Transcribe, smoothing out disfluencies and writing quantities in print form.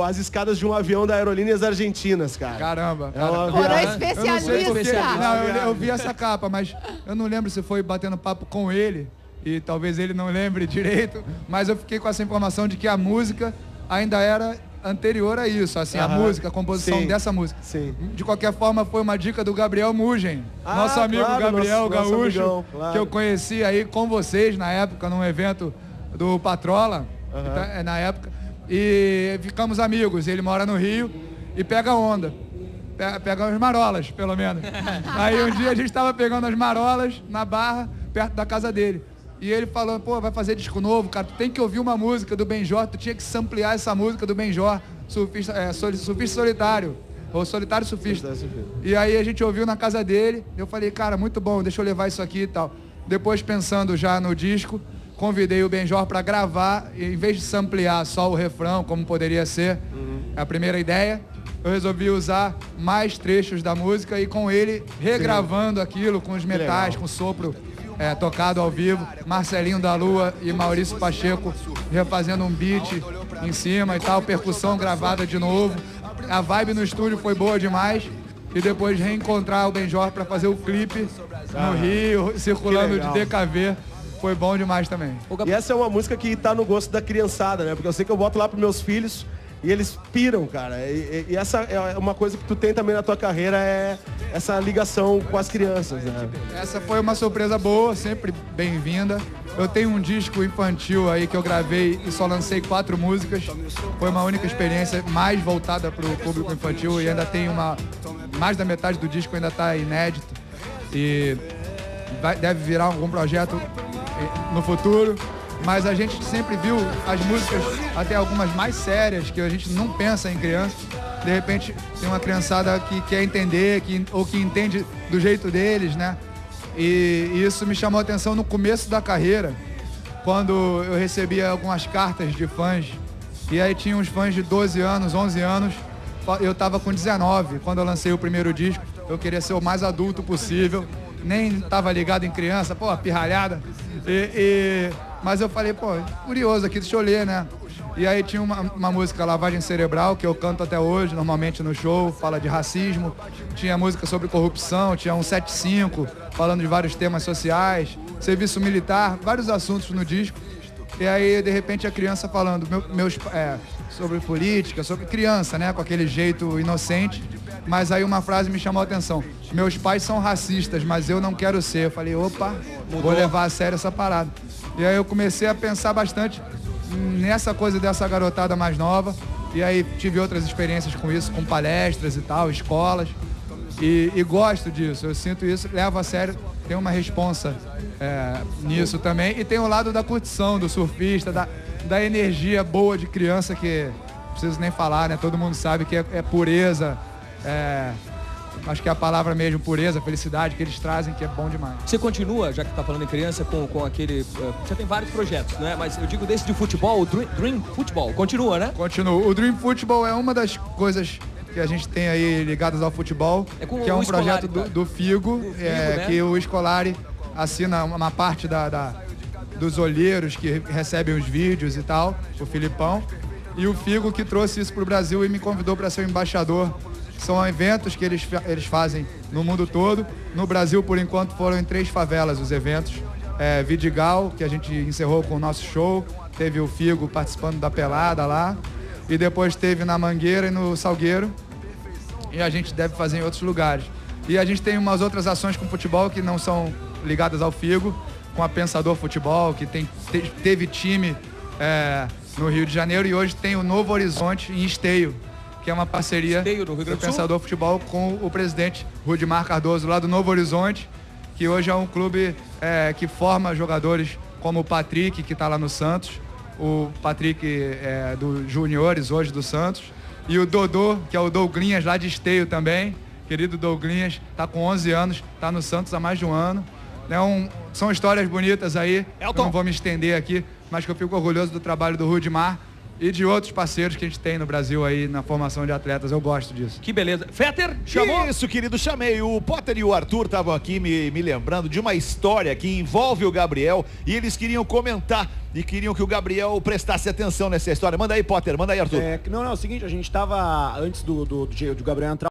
as escadas de um avião da Aerolíneas Argentinas, cara. Caramba. Coroa especialista. Eu vi essa capa, mas eu não lembro se foi batendo papo com ele, e talvez ele não lembre direito, mas eu fiquei com essa informação de que a música ainda era anterior a isso, assim, a música, a composição dessa música. Sim. De qualquer forma, foi uma dica do Gabriel Mugen, nosso amigo claro, Gabriel nosso Gaúcho, amigão, claro. que eu conheci aí com vocês na época, num evento do Patrola, na época. E ficamos amigos, ele mora no Rio e pega onda, pega as marolas, pelo menos. Aí um dia a gente estava pegando as marolas na Barra, perto da casa dele. E ele falou, pô, vai fazer disco novo, cara, tu tem que ouvir uma música do Benjor, tu tinha que samplear essa música do Benjor, surfista solitário, ou solitário surfista. E aí a gente ouviu na casa dele, eu falei, cara, muito bom, deixa eu levar isso aqui e tal. Depois, pensando já no disco, convidei o Benjor para gravar, e em vez de samplear só o refrão, como poderia ser a primeira ideia, eu resolvi usar mais trechos da música e com ele regravando aquilo, com os metais, com sopro tocado ao vivo, Marcelinho da Lua e Maurício Pacheco refazendo um beat em cima e tal, percussão gravada de novo. A vibe no estúdio foi boa demais. E depois reencontrar o Benjor para fazer o clipe no Rio, circulando de DKV. Foi bom demais também. E essa é uma música que tá no gosto da criançada, né? Porque eu sei que eu boto lá pros meus filhos e eles piram, cara. E essa é uma coisa que tu tem também na tua carreira, é essa ligação com as crianças, né? Essa foi uma surpresa boa, sempre bem-vinda. Eu tenho um disco infantil aí que eu gravei e só lancei 4 músicas. Foi uma única experiência mais voltada pro público infantil e ainda tem mais da metade do disco ainda tá inédito. E deve virar algum projeto no futuro, mas a gente sempre viu as músicas, até algumas mais sérias, que a gente não pensa em criança. De repente tem uma criançada que quer entender, ou que entende do jeito deles, né? E isso me chamou a atenção no começo da carreira, quando eu recebia algumas cartas de fãs, e aí tinha uns fãs de 12 anos, 11 anos, eu tava com 19, quando eu lancei o primeiro disco, eu queria ser o mais adulto possível, nem tava ligado em criança, pô, pirralhada. Mas eu falei, pô, curioso aqui, deixa eu ler, né? E aí tinha uma música, Lavagem Cerebral, que eu canto até hoje, normalmente no show, fala de racismo. Tinha música sobre corrupção, tinha um 7-5, falando de vários temas sociais, serviço militar, vários assuntos no disco. E aí, de repente, a criança falando sobre política, sobre criança, né? Com aquele jeito inocente. Mas aí uma frase me chamou a atenção. Meus pais são racistas, mas eu não quero ser. Eu falei, opa, vou levar a sério essa parada. E aí eu comecei a pensar bastante nessa coisa dessa garotada mais nova. E aí tive outras experiências com isso, com palestras e tal, escolas. E gosto disso, eu sinto isso, levo a sério, tenho uma responsa nisso também. E tem o lado da curtição, do surfista, da energia boa de criança, que não preciso nem falar, né? Todo mundo sabe que é pureza. Acho que é a palavra mesmo, pureza, felicidade que eles trazem, que é bom demais. Você continua, já que está falando em criança, com aquele... Você tem vários projetos, né? Mas eu digo desse de futebol, o Dream Futebol, continua, né? Continua. O Dream Futebol é uma das coisas que a gente tem aí ligadas ao futebol, que é um projeto do Figo, né? Que o Scolari assina uma parte dos olheiros que recebem os vídeos e tal, o Filipão, e o Figo que trouxe isso para o Brasil e me convidou para ser o embaixador. São eventos que eles fazem no mundo todo. No Brasil, por enquanto, foram em 3 favelas os eventos. Vidigal, que a gente encerrou com o nosso show. Teve o Figo participando da pelada lá. E depois teve na Mangueira e no Salgueiro. E a gente deve fazer em outros lugares. E a gente tem umas outras ações com futebol que não são ligadas ao Figo. Com a Pensador Futebol, que teve time no Rio de Janeiro. E hoje tem o Novo Horizonte em Esteio, que é uma parceria do Pensador Futebol com o presidente Rudimar Cardoso, lá do Novo Horizonte, que hoje é um clube que forma jogadores como o Patrick, que está lá no Santos, o Patrick do Juniores, hoje do Santos, e o Dodô, que é o Douglinhas, lá de Esteio também, querido Douglinhas, está com 11 anos, está no Santos há mais de um ano. São histórias bonitas aí, eu não vou me estender aqui, mas que eu fico orgulhoso do trabalho do Rudimar, e de outros parceiros que a gente tem no Brasil aí na formação de atletas. Eu gosto disso. Que beleza. Fetter, chamou? Isso, querido, chamei. O Potter e o Arthur estavam aqui me lembrando de uma história que envolve o Gabriel e eles queriam comentar e queriam que o Gabriel prestasse atenção nessa história. Manda aí, Potter, manda aí, Arthur. Não, é o seguinte, a gente tava antes do Gabriel entrar,